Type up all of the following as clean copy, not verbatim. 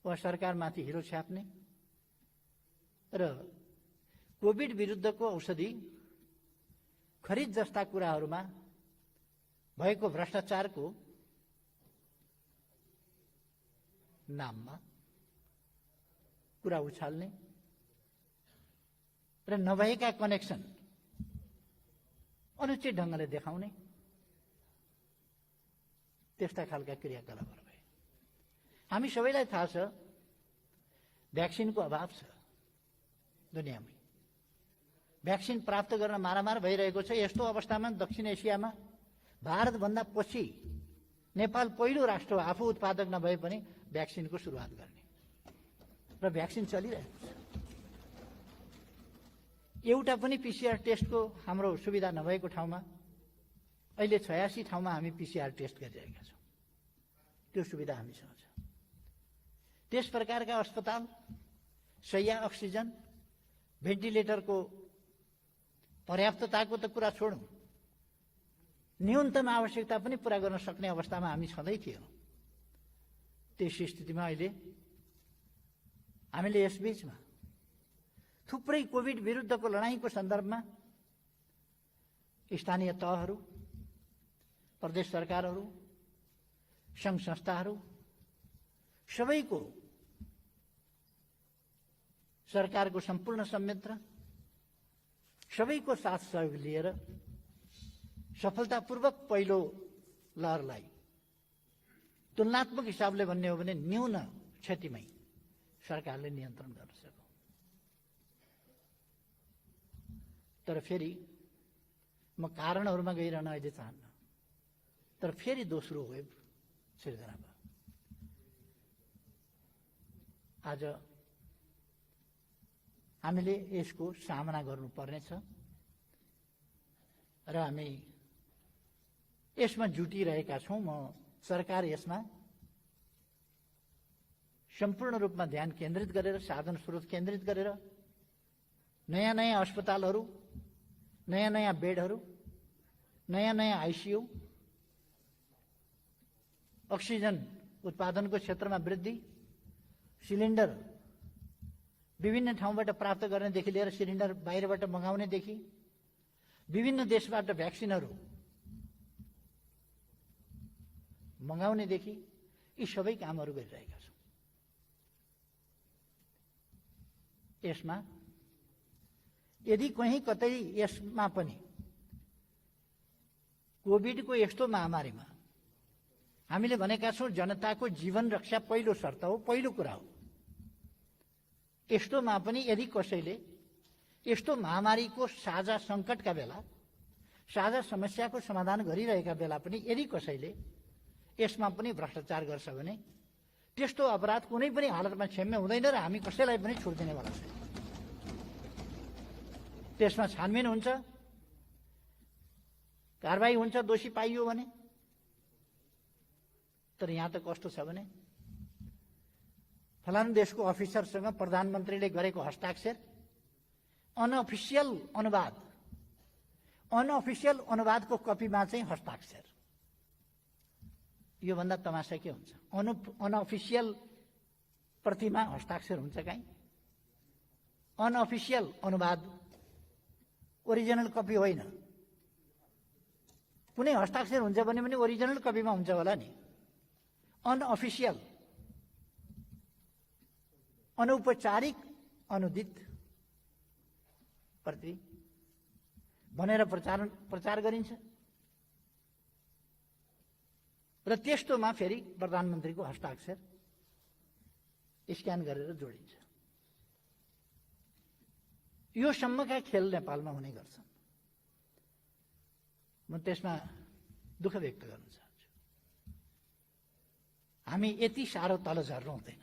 वा सरकारमाथि हिरो छ्याप्ने र कोभिड विरुद्धको औषधि खरिद जस्ता कुराहरूमा भएको भ्रष्टाचारको नाममा कुरा उछाल्ने र नभएका कनेक्सन अनुचित ढङ्गले देखाउने त्यस्ता खालका क्रियाकलापहरू भए। हामी सबैलाई थाहा छ भ्याक्सिनको अभाव छ दुनियाँमै। भ्याक्सिन प्राप्त गर्न मारामार भइरहेको छ। यस्तो अवस्थामा दक्षिण एसियामा भारतभन्दा पछि नेपाल पहिलो राष्ट्र हो आफू उत्पादक नभए पनि भ्याक्सिनको सुरुवात गर्ने र भ्याक्सिन चलिरहेको छ। एउटा पनि पीसीआर टेस्टको हाम्रो सुविधा नभएको ठाउँमा अहिले 86 ठाउँमा हामी पीसीआर टेस्ट गरिरहेका छौँ। त्यो सुविधा हामीसँग छ। त्यस प्रकारका अस्पताल, शैय्या, अक्सिजन, भेन्टिलेटरको पर्याप्तताको त कुरा छोडौँ, न्यूनतम आवश्यकता पनि पूरा गर्न सक्ने अवस्थामा हामी छँदै थियौँ। त्यस स्थितिमा अहिले हामीले यसबीचमा थुप्रै कोभिड विरुद्धको लडाईँको सन्दर्भमा स्थानीय तहहरू, प्रदेश सरकारहरू, सङ्घ संस्थाहरू सबैको सरकारको सम्पूर्ण संयन्त्र सबैको साथ सहयोग लिएर सफलतापूर्वक पहिलो लहरलाई तुलनात्मक हिसाबले भन्ने हो भने न्यून क्षतिमै सरकारले नियन्त्रण गर्न सक्यो। तर फेरि म कारणहरूमा गइरहन अहिले चाहन्न, तर फेरि दोस्रो वेभ सिर्जना भयो। आज हामीले यसको सामना गर्नुपर्नेछ र हामी यसमा जुटिरहेका छौँ। म सरकार यसमा सम्पूर्ण रूपमा ध्यान केन्द्रित गरेर, साधन स्रोत केन्द्रित गरेर नयाँ नयाँ अस्पतालहरू, नयाँ नयाँ बेडहरू, नयाँ नयाँ आइसियु, अक्सिजन उत्पादनको क्षेत्रमा वृद्धि, सिलिन्डर विभिन्न ठाउँबाट प्राप्त गर्नेदेखि लिएर सिलिन्डर बाहिरबाट मगाउनेदेखि, विभिन्न देशबाट भ्याक्सिनहरू मगाउनेदेखि यी सबै कामहरू गरिरहेका छौँ। यसमा यदि कहीँ कतै यसमा पनि कोभिडको यस्तो महामारीमा हामीले भनेका छौँ जनताको जीवन रक्षा पहिलो शर्त हो, पहिलो कुरा हो। यस्तोमा पनि यदि कसैले यस्तो महामारीको साझा सङ्कटका बेला, साझा समस्याको समाधान गरिरहेका बेला पनि यदि कसैले यसमा पनि भ्रष्टाचार गर्छ भने त्यस्तो अपराध कुनै पनि हालतमा क्षम्य हुँदैन र हामी कसैलाई पनि छुट दिनेवाला छैन। त्यसमा छानबिन हुन्छ, कारबाही हुन्छ दोषी पाइयो भने। तर यहाँ त कस्तो छ भने फलानु देशको अफिसरसँग प्रधानमन्त्रीले गरेको हस्ताक्षर अनअफिसियल अनुवादको कपीमा चाहिँ हस्ताक्षर। योभन्दा तमासा के हुन्छ? अनअफिसियल प्रतिमा हस्ताक्षर हुन्छ काहीँ? अनअफिसियल अनुवाद ओरिजिनल कपी होइन। कुनै हस्ताक्षर हुन्छ भने पनि ओरिजिनल कपीमा हुन्छ होला नि। अनअफिसियल, अनौपचारिक अनुदित प्रति भनेर प्रचार गरिन्छ र त्यस्तोमा फेरि प्रधानमन्त्रीको हस्ताक्षर स्क्यान गरेर जोडिन्छ। यो सम्मका खेल नेपालमा हुने गर्छन्। म त्यसमा दुःख व्यक्त गर्न चाहन्छु। हामी यति साह्रो तल झर्नु हुँदैन।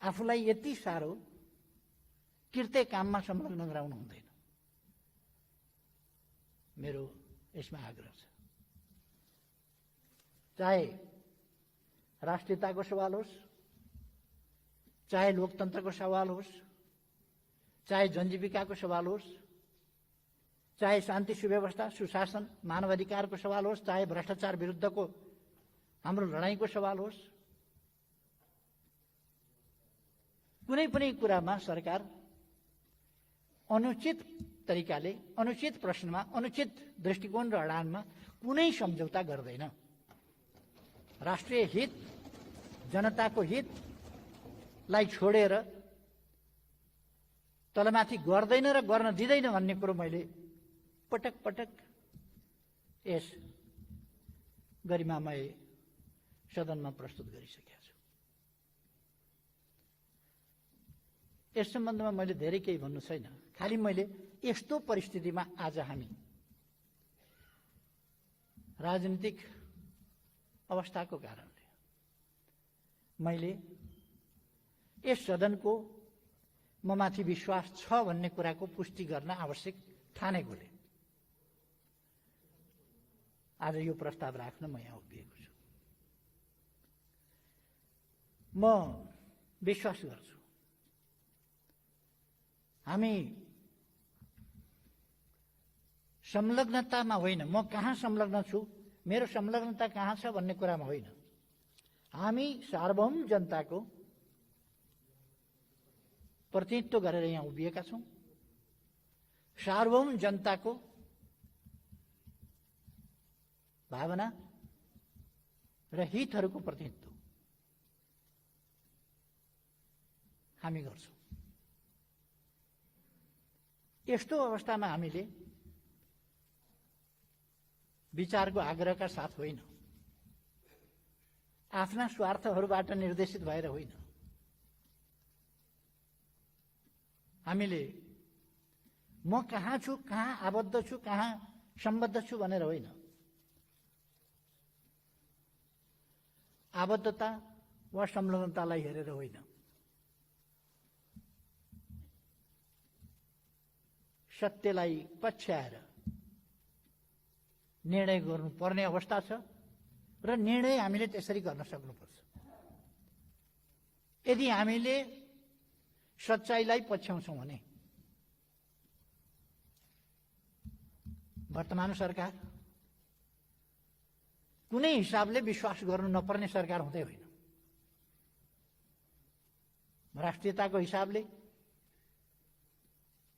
आफूलाई यति साह्रो कृत्य काममा संलग्न गराउनु हुँदैन। मेरो यसमा आग्रह छ। चाहे राष्ट्रियताको सवाल होस्, चाहे लोकतन्त्रको सवाल होस्, चाहे जनजीविकाको सवाल होस्, चाहे शान्ति सुव्यवस्था सुशासन मानवाधिकारको सवाल होस्, चाहे भ्रष्टाचार विरुद्धको हाम्रो लडाईँको सवाल होस्, कुनै पनि कुरामा सरकार अनुचित तरिकाले, अनुचित प्रश्नमा, अनुचित दृष्टिकोण र अडानमा कुनै सम्झौता गर्दैन। राष्ट्रिय हित, जनताको हितलाई छोडेर तलमाथि गर्दैन र गर्न दिँदैन भन्ने कुरो मैले पटक पटक यस गरिमामय सदनमा प्रस्तुत गरिसकेका छु। यस सम्बन्धमा मैले धेरै केही भन्नु छैन। खालि मैले यस्तो परिस्थितिमा आज हामी राजनीतिक अवस्थाको कारणले मैले यस सदनको ममाथि विश्वास छ भन्ने कुराको पुष्टि गर्न आवश्यक ठानेकोले आज यो प्रस्ताव राख्न म यहाँ उभिएको छु। म विश्वास गर्छु हामी संलग्नतामा होइन, म कहाँ संलग्न छु, मेरो संलग्नता कहाँ छ भन्ने कुरामा होइन, हामी सार्वभौम जनताको प्रतिनिधित्व गरेर यहाँ उभिएका छौँ। सार्वभौम जनताको भावना र हितहरूको प्रतिनिधित्व हामी गर्छौँ। यस्तो अवस्थामा हामीले विचारको आग्रहका साथ होइन, आफ्ना स्वार्थहरूबाट निर्देशित भएर होइन, हामीले म कहाँ छु, कहाँ आबद्ध छु, कहाँ सम्बद्ध छु भनेर होइन, आबद्धता वा संलग्नतालाई हेरेर होइन, सत्यलाई पछ्याएर निर्णय गर्नुपर्ने अवस्था छ र निर्णय हामीले त्यसरी गर्न सक्नुपर्छ। यदि हामीले सच्चाइलाई पछ्याउँछौँ भने वर्तमान सरकार कुनै हिसाबले विश्वास गर्नु नपर्ने सरकार हुँदै होइन। राष्ट्रियताको हिसाबले,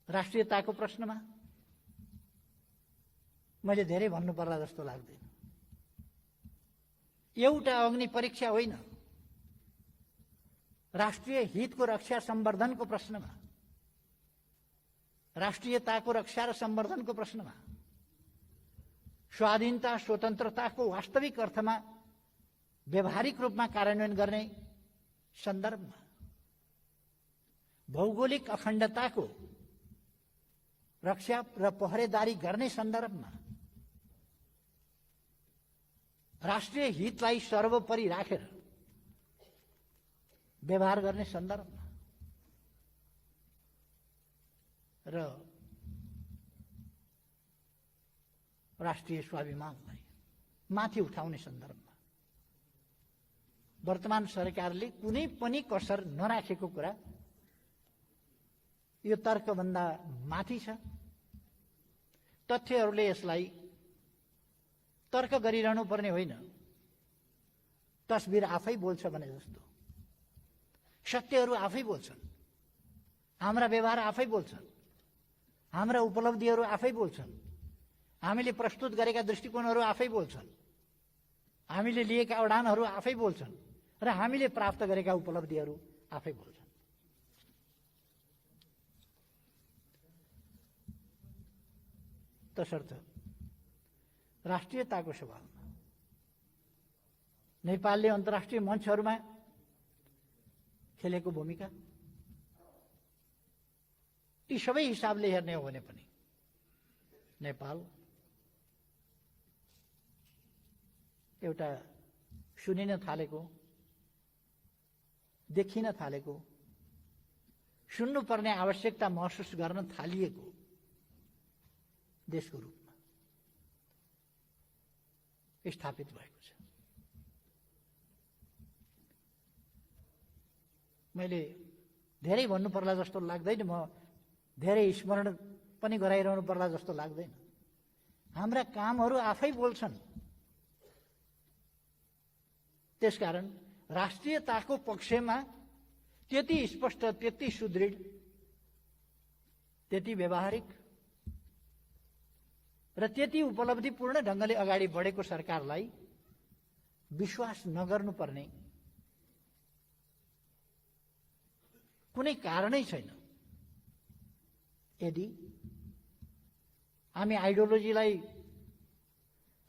राष्ट्रियताको प्रश्नमा मैले धेरै भन्नु पर्ला जस्तो लाग्दैन। एउटा अग्नि परीक्षा होइन, राष्ट्रिय हितको रक्षा सम्वर्धनको प्रश्नमा, राष्ट्रियताको रक्षा र सम्वर्धनको प्रश्नमा, स्वाधीनता स्वतन्त्रताको वास्तविक अर्थमा व्यावहारिक रूपमा कार्यान्वयन गर्ने सन्दर्भमा, भौगोलिक अखण्डताको रक्षा र पहरेदारी गर्ने सन्दर्भमा, राष्ट्रिय हितलाई सर्वोपरि राखेर व्यवहार गर्ने सन्दर्भमा र राष्ट्रिय स्वाभिमानलाई माथि उठाउने सन्दर्भमा वर्तमान सरकारले कुनै पनि कसर नराखेको कुरा यो तर्कभन्दा माथि छ। तथ्यहरूले यसलाई तर्क गरिरहनु पर्ने होइन, तस्बिर आफै बोल्छ भने जस्तो सत्यहरू आफै बोल्छन्, हाम्रा व्यवहार आफै बोल्छन्, हाम्रा उपलब्धिहरू आफै बोल्छन्, हामीले प्रस्तुत गरेका दृष्टिकोणहरू आफै बोल्छन्, हामीले लिएका अडानहरू आफै बोल्छन् र हामीले प्राप्त गरेका उपलब्धिहरू आफै बोल्छन्। तसर्थ राष्ट्रियताको सवालमा नेपालले अन्तर्राष्ट्रिय मञ्चहरूमा खेलेको भूमिका ती सबै हिसाबले हेर्ने हो भने पनि नेपाल एउटा सुनिन थालेको, देखिन थालेको, सुन्नुपर्ने आवश्यकता महसुस गर्न थालिएको देशको रूपमा स्थापित भएको छ। मैले धेरै भन्नु पर्ला जस्तो लाग्दैन, म धेरै स्मरण पनि गराइरहनु पर्ला जस्तो लाग्दैन। हाम्रा कामहरू आफै बोल्छन्। त्यसकारण राष्ट्रियताको पक्षमा त्यति स्पष्ट, त्यति सुदृढ, त्यति व्यवहारिक र त्यति उपलब्धिपूर्ण ढंगले अगाडि बढेको सरकारलाई विश्वास नगर्नुपर्ने कुनै कारणै छैन। यदि हामी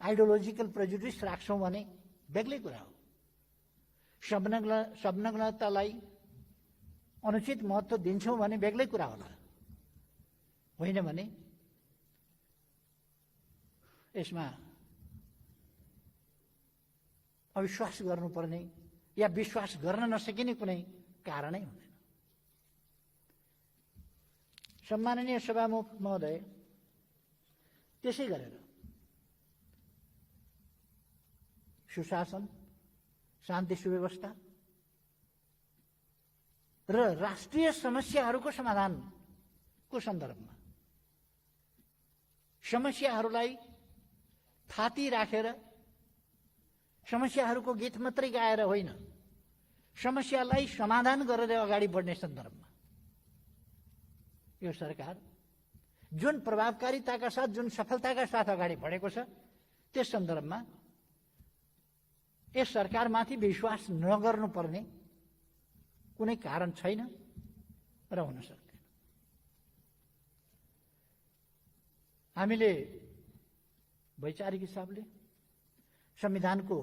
आइडियोलोजिकल प्रेजुडिस राख्छौं भने बेग्लै कुरा हो। संलग्नतालाई अनुचित महत्त्व दिन्छौं भने बेग्लै कुरा होला। होइन भने यसमा अविश्वास गर्नुपर्ने या विश्वास गर्न नसकिने कुनै कारणै हुँदैन। सम्माननीय सभामुख महोदय, त्यसै गरेर सुशासन, शान्ति सुव्यवस्था र राष्ट्रिय समस्याहरूको समाधानको सन्दर्भमा समस्याहरूलाई थाती राखेर समस्याहरूको गीत मात्रै गाएर होइन, समस्यालाई समाधान गरेर अगाडि बढ्ने सन्दर्भमा यो सरकार जुन प्रभावकारिताका साथ, जुन सफलताका साथ अगाडि बढेको छ, त्यस सन्दर्भमा यस सरकारमाथि विश्वास नगर्नुपर्ने कुनै कारण छैन र हुन सक्दैन। हामीले वैचारिक हिसाबले संविधानको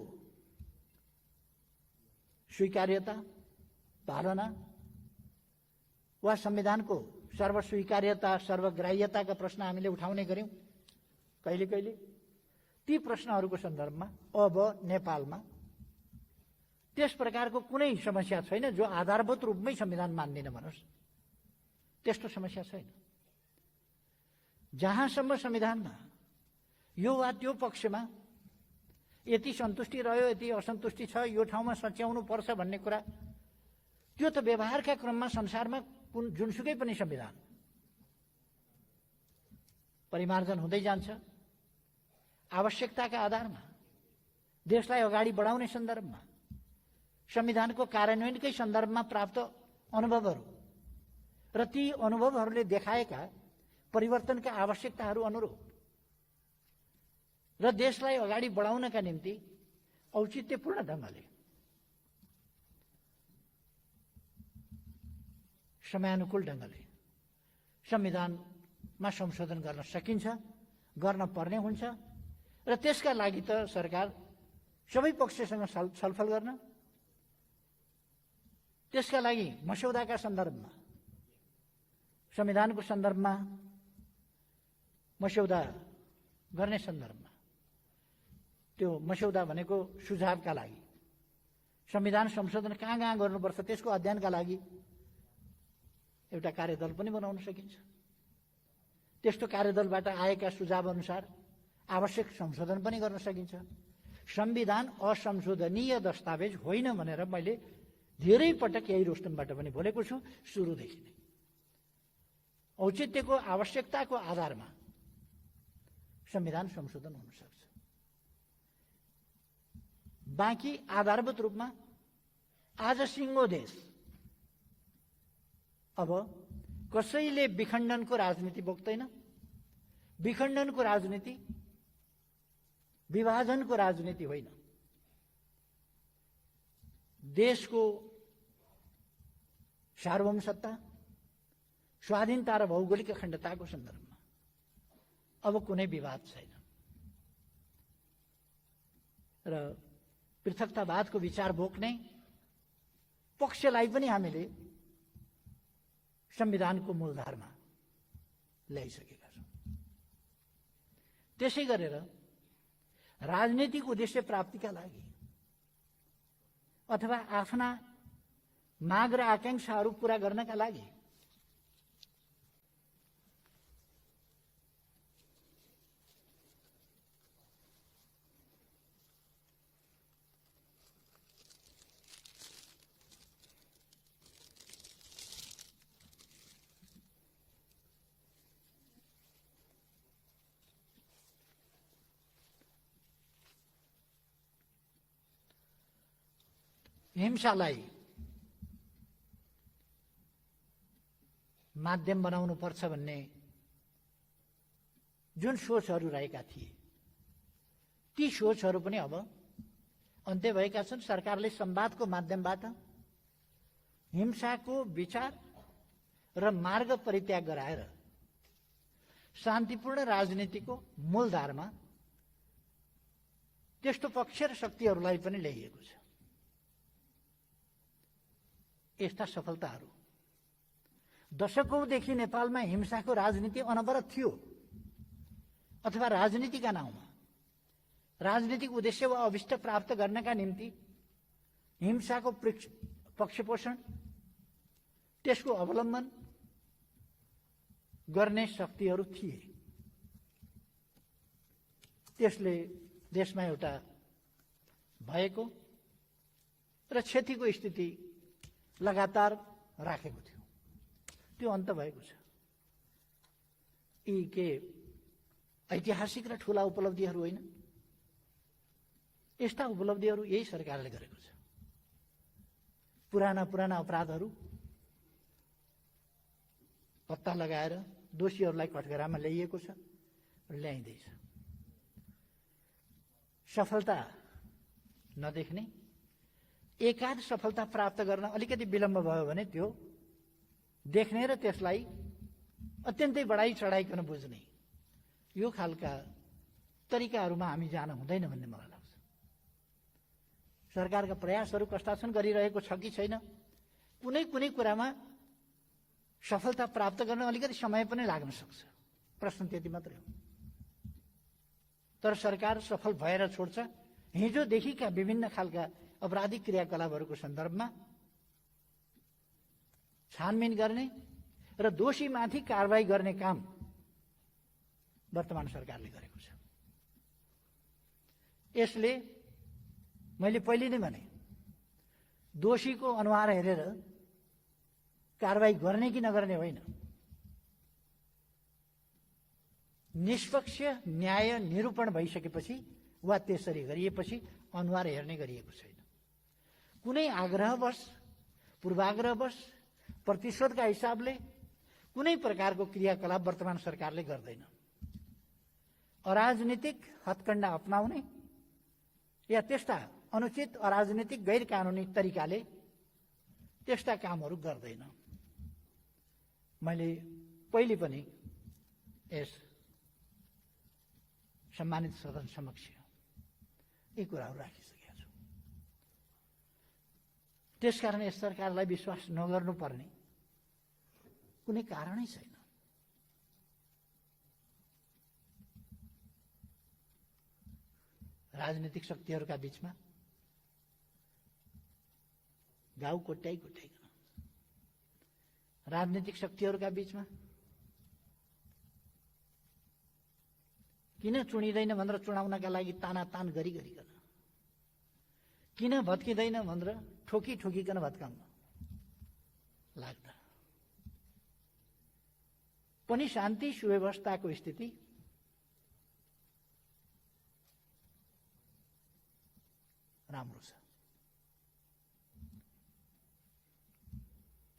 स्वीकार्यता, पालना वा संविधानको सर्वस्वीकार्यता, सर्वग्राह्यताका प्रश्न हामीले उठाउने गर्यौं कहिले कहिले। ती प्रश्नहरूको सन्दर्भमा अब नेपालमा त्यस प्रकारको कुनै समस्या छैन जो आधारभूत रूपमै संविधान मान्दैन भनोस्, त्यस्तो समस्या छैन। जहाँसम्म संविधानमा यो वा त्यो पक्षमा यति सन्तुष्टि रह्यो, यति असन्तुष्टि छ, यो ठाउँमा सच्याउनु पर्छ भन्ने कुरा, त्यो त व्यवहारका क्रममा संसारमा जुनसुकै पनि संविधान परिमार्जन हुँदै जान्छ। आवश्यकताका आधारमा देशलाई अगाडि बढाउने सन्दर्भमा संविधानको कार्यान्वयनकै सन्दर्भमा प्राप्त अनुभवहरू र ती अनुभवहरूले देखाएका परिवर्तनका आवश्यकताहरू अनुरूप र देशलाई अगाडि बढाउनका निम्ति औचित्यपूर्ण ढंगले समयानुकूल ढंगले संविधानमा संशोधन गर्न सकिन्छ, गर्न पर्ने हुन्छ र त्यसका लागि त सरकार सबै पक्षसँग छलफल गर्न, त्यसका लागि मस्यौदाका सन्दर्भमा, संविधानको सन्दर्भमा मस्यौदा गर्ने सन्दर्भमा, त्यो मस्यौदा भनेको सुझावका लागि, संविधान संशोधन कहाँ गर्नुपर्छ त्यसको अध्ययनका लागि एउटा कार्यदल पनि बनाउन सकिन्छ। त्यस्तो कार्यदलबाट आएका सुझाव अनुसार आवश्यक संशोधन पनि गर्न सकिन्छ। संविधान असंशोधनीय दस्तावेज होइन भनेर मैले धेरै पटक यही रोस्टमबाट पनि बोलेको छु सुरुदेखि नै। औचित्यको आवश्यकताको आधारमा संविधान संशोधन हुन सक्छ। बाँकी आधारभूत रूपमा आज सिङ्गो देश अब कसैले विखण्डनको राजनीति बोक्दैन। विखण्डनको राजनीति विभाजनको राजनीति होइन। देशको सार्वभौम सत्ता, स्वाधीनता र भौगोलिक अखण्डताको सन्दर्भमा अब कुनै विवाद छैन र पृथकतावादको विचार बोक्ने पक्षलाई पनि हामीले संविधानको मूलधारमा ल्याइसकेका छौं। त्यसै गरेर राजनीतिक उद्देश्य प्राप्तिका लागि अथवा आफ्ना माग र आकांक्षाहरू पूरा गर्नका लागि हिंसालाई माध्यम बनाउनुपर्छ भन्ने जुन सोचहरू रहेका थिए ती सोचहरू पनि अब अन्त्य भएका छन्। सरकारले संवादको माध्यमबाट हिंसाको विचार र मार्ग परित्याग गराएर शान्तिपूर्ण राजनीतिको मूलधारमा त्यस्तो पक्ष र शक्तिहरूलाई पनि ल्याइएको छ। यस्ता सफलताहरू दशकौंदेखि नेपालमा हिंसाको राजनीति अनवरत थियो अथवा राजनीतिका नाउँमा राजनीतिक उद्देश्य वा अभिष्ट प्राप्त गर्नका निम्ति हिंसाको पक्षपोषण त्यसको अवलम्बन गर्ने शक्तिहरू थिए। त्यसले देशमा एउटा भएको र क्षतिको स्थिति लगातार राखेको थियो। त्यो अन्त भएको छ। यी के ऐतिहासिक र ठूला उपलब्धिहरू होइन, यस्ता उपलब्धिहरू यही सरकारले गरेको छ। पुराना अपराधहरू पत्ता लगाएर दोषीहरूलाई कठघरामा ल्याइएको छ र ल्याइँदैछ। सफलता नदेख्ने, एकाध सफलता प्राप्त गर्न अलिकति विलम्ब भयो भने त्यो देख्ने र त्यसलाई अत्यन्तै बढाई चढाइकन बुझ्ने, यो खालका तरिकाहरूमा हामी जान हुँदैन भन्ने मलाई लाग्छ। सरकारका प्रयासहरू कस्ता छन्, गरिरहेको छ कि छैन, कुनै कुरामा सफलता प्राप्त गर्न अलिकति समय पनि लाग्न सक्छ। प्रश्न त्यति मात्रै हो। तर सरकार सफल भएर छोड्छ। हिजोदेखिका विभिन्न खालका अपराधिक क्रियाकलापहरूको सन्दर्भमा छानबिन गर्ने र दोषीमाथि कारबाही गर्ने काम वर्तमान सरकारले गरेको छ। यसले मैले पहिले नै भने दोषीको अनुहार हेरेर कारबाही गर्ने कि नगर्ने होइन, निष्पक्ष न्याय निरूपण भइसकेपछि वा त्यसरी गरिएपछि अनुहार हेर्ने गरिएको छैन। कुनै आग्रहवश, पूर्वाग्रहवश, प्रतिशोधका हिसाबले कुनै प्रकारको क्रियाकलाप वर्तमान सरकारले गर्दैन। अराजनीतिक हत्कण्डा अपनाउने या त्यस्ता अनुचित अराजनीतिक गैर कानुनी तरिकाले त्यस्ता कामहरू गर्दैन। मैले पहिले पनि यस सम्मानित सदन समक्ष यी कुराहरू राखिसकेका छु। त्यसकारण यस सरकारलाई विश्वास नगर्नुपर्ने कुनै कारणै छैन। राजनीतिक शक्तिहरूका बीचमा गाउँ कोट्याइकन, राजनीतिक शक्तिहरूका बीचमा किन चुनिँदैन भनेर चुनाउनका लागि तानातान गरिकन, किन भत्किँदैन भनेर ठोकिकन भत्काउन लाग्दा पनि शान्ति सुव्यवस्थाको स्थिति राम्रो छ।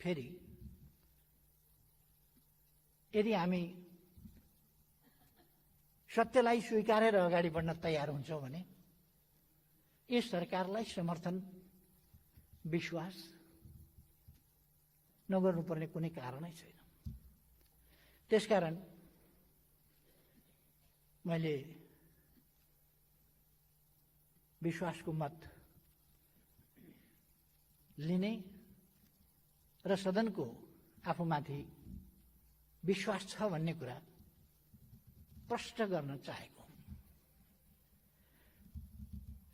फेरि यदि हामी सत्यलाई स्वीकारेर अगाडि बढ्न तयार हुन्छौँ भने यस सरकारलाई समर्थन, विश्वास नगर्नुपर्ने कुनै कारणै छैन। त्यसकारण मैले विश्वासको मत लिने र सदनको आफूमाथि विश्वास छ भन्ने कुरा प्रष्ट गर्न चाहेको।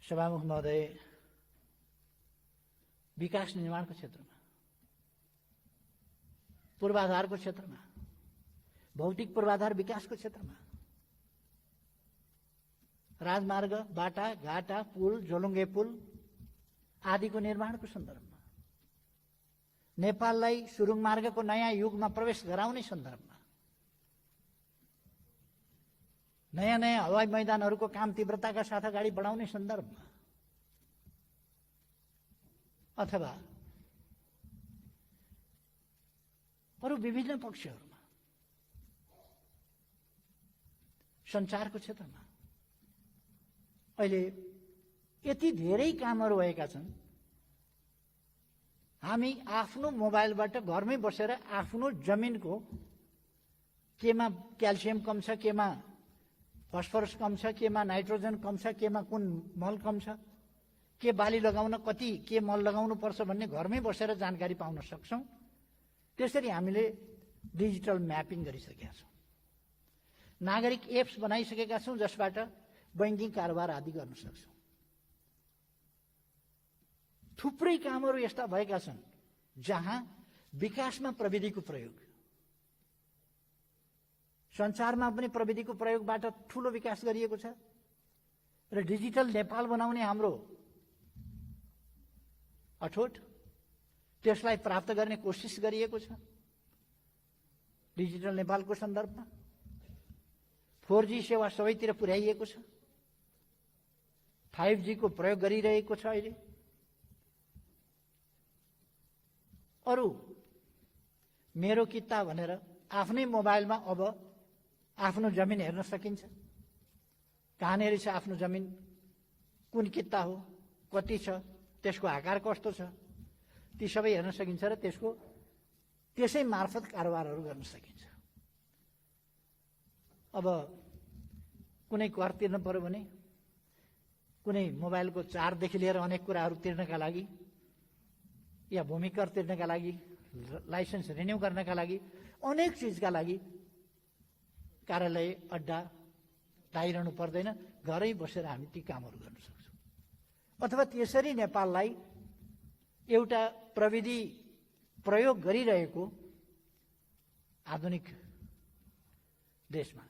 सभामुख महोदय, विकास निर्माणको क्षेत्रमा, पूर्वाधारको क्षेत्रमा, भौतिक पूर्वाधार विकासको क्षेत्रमा, राजमार्ग, बाटा, घाटा, पुल, जोलुङ्गे पुल आदिको निर्माणको सन्दर्भमा, नेपाललाई सुरुङ मार्गको नयाँ युगमा प्रवेश गराउने सन्दर्भमा, नयाँ हवाई मैदानहरूको काम तीव्रताका साथ अगाडि बढाउने सन्दर्भमा, अथवा अरू विभिन्न पक्षहरूमा, सञ्चारको क्षेत्रमा अहिले यति धेरै कामहरू भएका छन्। हामी आफ्नो मोबाइलबाट घरमै बसेर आफ्नो जमिनको केमा क्याल्सियम कम छ, केमा फस्फरस कम छ, केमा नाइट्रोजन कम छ, केमा कुन मल कम छ, के बाली लगाउन कति के मल लगाउनु पर्छ भन्ने घरमै बसेर जानकारी पाउन सक्छौँ। त्यसरी हामीले डिजिटल म्यापिङ गरिसकेका छौँ। नागरिक एप्स बनाइसकेका छौँ जसबाट बैंकिङ कारोबार आदि गर्न सक्छौँ। थुप्रै कामहरू यस्ता भएका छन् जहाँ विकासमा प्रविधिको प्रयोग, सञ्चारमा पनि प्रविधिको प्रयोगबाट ठूलो विकास गरिएको छ र डिजिटल नेपाल बनाउने हाम्रो अठोट त्यसलाई प्राप्त गर्ने कोसिस गरिएको छ। डिजिटल नेपालको सन्दर्भमा 4G सेवा सबैतिर पुर्याइएको छ, 5G को प्रयोग गरिरहेको छ। अहिले अरू मेरो किता भनेर आफ्नै मोबाइलमा अब आफ्नो जमिन हेर्न सकिन्छ। कहाँनिर छ आफ्नो जमिन, कुन किता हो, कति छ, त्यसको आकार कस्तो छ, ती सबै हेर्न सकिन्छ र त्यसै मार्फत कारोबारहरू गर्न सकिन्छ। अब कुनै कर तिर्न पर्यो भने, कुनै मोबाइलको चार्जदेखि लिएर अनेक कुराहरू तिर्नका लागि या भूमि कर तिर्नका लागि, लाइसेन्स रिन्यू गर्नका लागि, अनेक चिजका लागि कार्यालय अड्डा धाइरहनु पर्दैन। घरै बसेर हामी ती कामहरू गर्न सक्छौँ। अथवा त्यसरी नेपाललाई एउटा प्रविधि प्रयोग गरिरहेको आधुनिक देशमा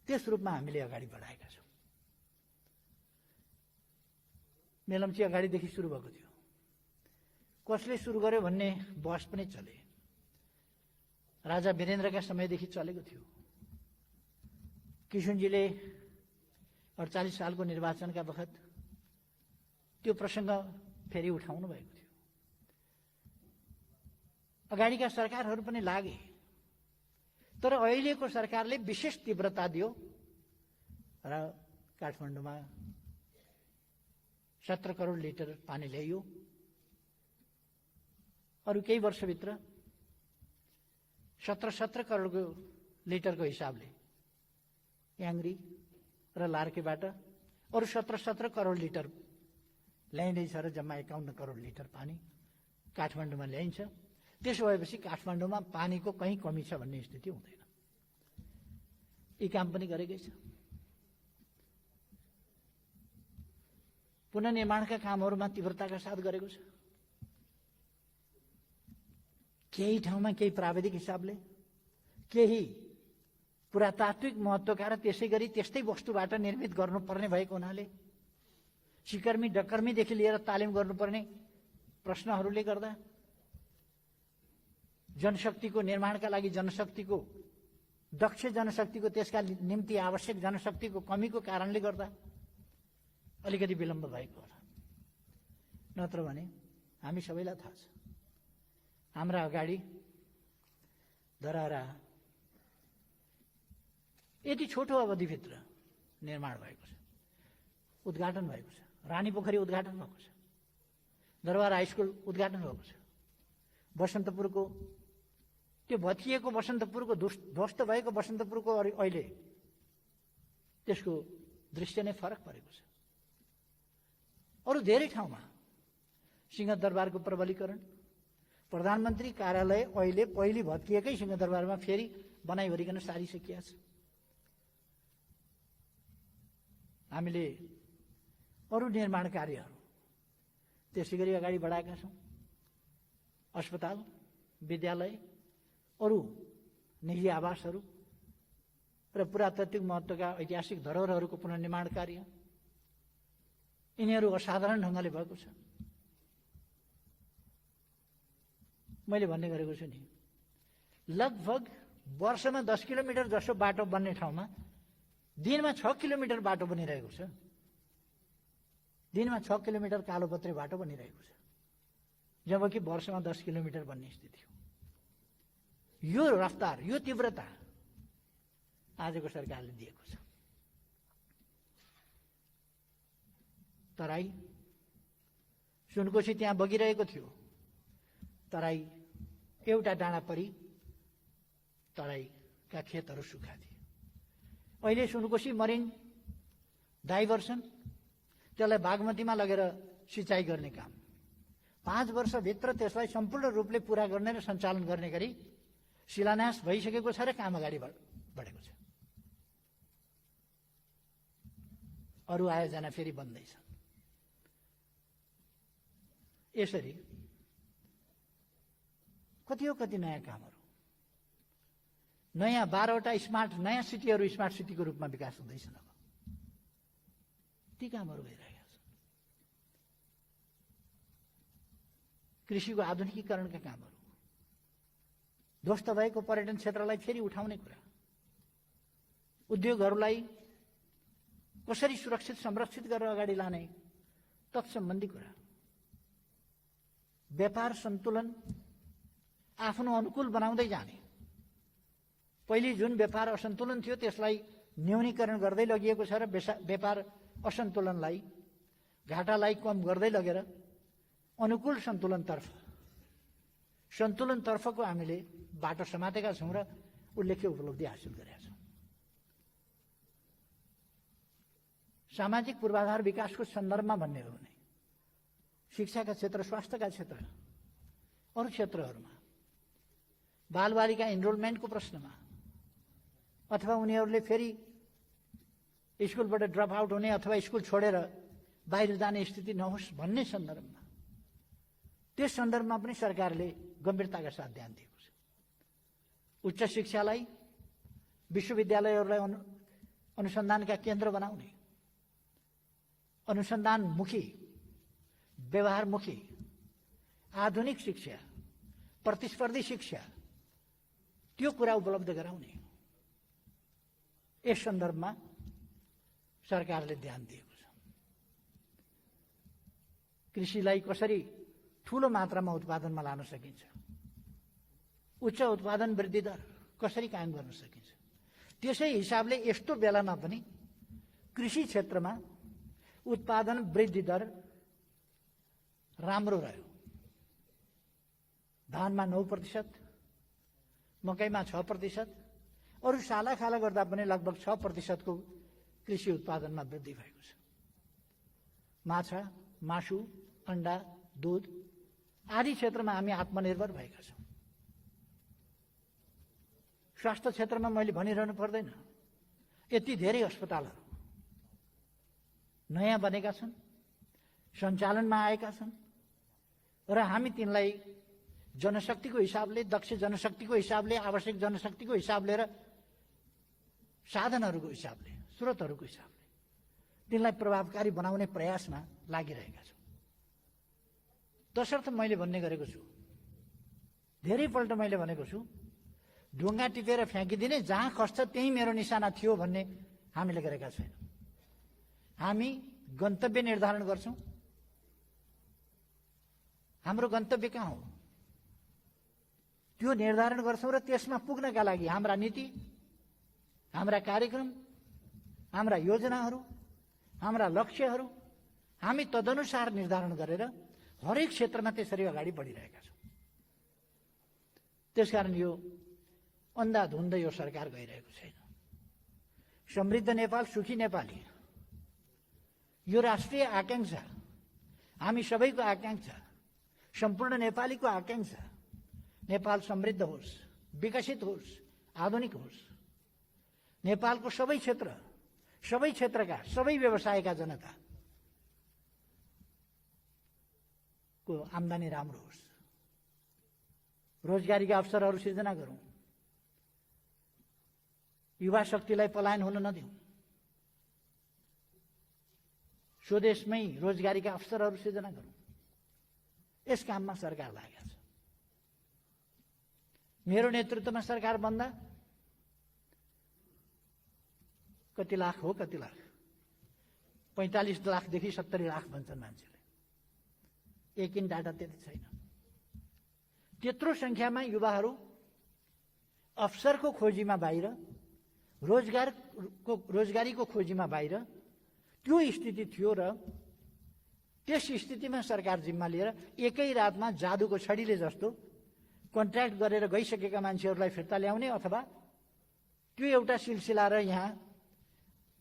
त्यस रूपमा हामीले अगाडि बढाएका छौँ। मेलम्ची अगाडिदेखि सुरु भएको थियो। कसले सुरु गर्यो भन्ने बहस पनि चले। राजा वीरेन्द्रका समयदेखि चलेको थियो। किशुनजीले 48 सालको निर्वाचनका बखत त्यो प्रसङ्ग फेरि उठाउनु भएको थियो। अगाडिका सरकारहरू पनि लागे, तर अहिलेको सरकारले विशेष तीव्रता दियो र काठमाडौँमा 17 करोड लिटर पानी ल्याइयो। अरू केही वर्षभित्र 17 करोडको लिटरको हिसाबले याङ्री र लार्केबाट अरू 17 करोड लिटर ल्याइँदैछ र जम्मा 51 करोड लिटर पानी काठमाडौँमा ल्याइन्छ। त्यसो भएपछि काठमाडौँमा पानीको कहीँ कमी छ भन्ने स्थिति हुँदैन। यी काम पनि गरेकै छ। पुनर्निर्माणका कामहरूमा तीव्रताका साथ गरेको छ। केही ठाउँमा केही प्राविधिक हिसाबले, केही पुरातात्विक महत्त्वका र त्यसै गरी त्यस्तै वस्तुबाट निर्मित गर्नुपर्ने भएको हुनाले सिकर्मी डकर्मीदेखि लिएर तालिम गर्नुपर्ने प्रश्नहरूले गर्दा जनशक्तिको निर्माणका लागि जनशक्तिको दक्ष जनशक्तिको त्यसका निम्ति आवश्यक जनशक्तिको कमीको कारणले गर्दा अलिकति विलम्ब भएको होला। नत्र भने हामी सबैलाई थाहा छ हाम्रा अगाडि धराहरा यति छोटो अवधिभित्र निर्माण भएको छ, उद्घाटन भएको छ। रानी पोखरी उद्घाटन भएको छ, दरबार हाई स्कुल उद्घाटन भएको छ। बसन्तपुरको त्यो भत्किएको बसन्तपुरको ध्वस्त भएको बसन्तपुरको अहिले त्यसको दृश्य नै फरक परेको छ। अरू धेरै ठाउँमा सिंहदरबारको प्रबलीकरण, प्रधानमन्त्री कार्यालय अहिले पहिले भत्किएकै सिंहदरबारमा फेरि बनाइवरिकन सारिसकिया छ। हामीले अरू निर्माण कार्यहरू त्यसै गरी अगाडि बढाएका छौँ। अस्पताल, विद्यालय, अरू निजी आवासहरू र पुरातात्विक महत्त्वका ऐतिहासिक धरोहरहरूको पुनर्निर्माण कार्य यिनीहरू असाधारण ढङ्गले भएको छ। मैले भन्ने गरेको छु नि, लगभग वर्षमा 10 किलोमिटर जसो बाटो बन्ने ठाउँमा दिनमा 6 किलोमिटर बाटो बनिरहेको छ। दिनमा 6 किलोमिटर कालोपत्रे बाटो बनिरहेको छ, जबकि वर्षमा 10 किलोमिटर बन्ने स्थिति हो। यो रफ्तार, यो तीव्रता आजको सरकारले दिएको छ। तराई सुनकोशी त्यहाँ बगिरहेको थियो, तराई एउटा डाँडा परि तराईका खेतहरू सुक्खा थिए। अहिले सुनकोशी मरिन डाइभर्सन, त्यसलाई बागमतीमा लगेर सिँचाइ गर्ने काम 5 वर्षभित्र त्यसलाई सम्पूर्ण रूपले पूरा गर्ने र सञ्चालन गर्ने गरी शिलान्यास भइसकेको छ र काम अगाडि बढेको छ। अरू आयोजना फेरि बन्दैछन्। यसरी कति नयाँ कामहरू, नयाँ 12वटा स्मार्ट नयाँ सिटीहरू स्मार्ट सिटीको रूपमा विकास हुँदैछन्। अब ती कामहरू भइरहेका छन्। कृषिको आधुनिकीकरणका कामहरू, ध्वस्त भएको पर्यटन क्षेत्रलाई फेरि उठाउने कुरा, उद्योगहरूलाई कसरी सुरक्षित संरक्षित गरेर अगाडि लाने तत्सम्बन्धी कुरा, व्यापार सन्तुलन आफ्नो अनुकूल बनाउँदै जाने। पहिले जुन व्यापार असन्तुलन थियो त्यसलाई न्यूनीकरण गर्दै लगिएको छ र व्यापार असन्तुलनलाई, घाटालाई कम गर्दै लगेर अनुकूल सन्तुलनतर्फको हामीले बाटो समातेका छौँ र उल्लेख्य उपलब्धि हासिल गरेका छौँ। सामाजिक पूर्वाधार विकासको सन्दर्भमा भन्ने हो भने शिक्षाका क्षेत्र, स्वास्थ्यका क्षेत्र, अरू क्षेत्रहरूमा बालबालिका इनरोलमेन्टको प्रश्नमा अथवा उनीहरूले फेरि स्कुलबाट ड्रप आउट हुने अथवा स्कुल छोडेर बाहिर जाने स्थिति नहोस् भन्ने सन्दर्भमा, त्यस सन्दर्भमा पनि सरकारले गम्भीरताका साथ ध्यान दिएको छ। उच्च शिक्षालाई, विश्वविद्यालयहरूलाई अनुसन्धानका केन्द्र बनाउने, अनुसन्धानमुखी, व्यवहारमुखी, आधुनिक शिक्षा, प्रतिस्पर्धी शिक्षा, त्यो कुरा उपलब्ध गराउने, यस सन्दर्भमा सरकारले ध्यान दिएको छ। कृषिलाई कसरी ठूलो मात्रामा उत्पादनमा लान सकिन्छ, उच्च उत्पादन वृद्धि दर कसरी कायम गर्न सकिन्छ, त्यसै हिसाबले यस्तो बेलामा पनि कृषि क्षेत्रमा उत्पादन वृद्धि दर राम्रो रह्यो। धानमा 9%, मकैमा 6%, अरू सालाखाला गर्दा पनि लगभग 6% को कृषि उत्पादनमा वृद्धि भएको छ। माछा, मासु, अण्डा, दूध आदि क्षेत्रमा हामी आत्मनिर्भर भएका छौँ। स्वास्थ्य क्षेत्रमा मैले भनिरहनु पर्दैन, यति धेरै अस्पतालहरू नयाँ बनेका छन्, सञ्चालनमा आएका छन् र हामी तिनलाई जनशक्तिको हिसाबले, दक्ष जनशक्तिको हिसाबले, आवश्यक जनशक्तिको हिसाबले र साधनहरूको हिसाबले, स्रोतहरूको हिसाबले तिनलाई प्रभावकारी बनाउने प्रयासमा लागिरहेका छौँ। तसर्थ मैले भन्ने गरेको छु, धेरैपल्ट मैले भनेको छु, ढुङ्गा टिपेर फ्याँकिदिने, जहाँ खस्छ त्यही मेरो निशाना थियो भन्ने हामीले गरेका छैनौँ। हामी गन्तव्य निर्धारण गर्छौँ। हाम्रो गन्तव्य कहाँ हो त्यो निर्धारण गर्छौँ र त्यसमा पुग्नका लागि हाम्रा नीति, हाम्रा कार्यक्रम, हाम्रा योजनाहरू, हाम्रा लक्ष्यहरू हामी तदनुसार निर्धारण गरेर हरेक क्षेत्रमा त्यसरी अगाडि बढिरहेका छौँ। त्यसकारण यो अन्धाधुन्द यो सरकार गइरहेको छैन। समृद्ध नेपाल, सुखी नेपाली यो राष्ट्रिय आकांक्षा, हामी सबैको आकांक्षा, सम्पूर्ण नेपालीको आकांक्षा, नेपाल समृद्ध होस्, विकसित होस्, आधुनिक होस्, नेपालको सबै क्षेत्रका सबै व्यवसायका जनता को आम्दानी राम्रो होस्, रोजगारीका अवसरहरू सिर्जना गरौँ, युवा शक्तिलाई पलायन हुन नदिउँ, स्वदेशमै रोजगारीका अवसरहरू सिर्जना गरौँ, यस काममा सरकार लागेको छ। मेरो नेतृत्वमा सरकार बन्दा कति लाख हो, कति लाख, 45 लाखदेखि 70 लाख भन्छन् मान्छेले, एकिन डाटा त्यति छैन। त्यत्रो संख्यामा युवाहरू अवसरको खोजीमा बाहिर, रोजगारीको खोजीमा बाहिर त्यो स्थिति थियो र त्यस स्थितिमा सरकार जिम्मा लिएर एकै रातमा जादुको छडीले जस्तो कन्ट्र्याक्ट गरेर गइसकेका मान्छेहरूलाई फिर्ता ल्याउने अथवा त्यो एउटा सिलसिला र यहाँ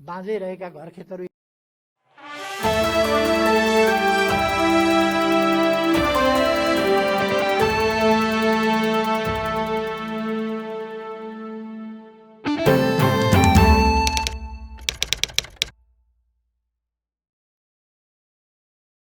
बाँझै रहेका घरखेतहरू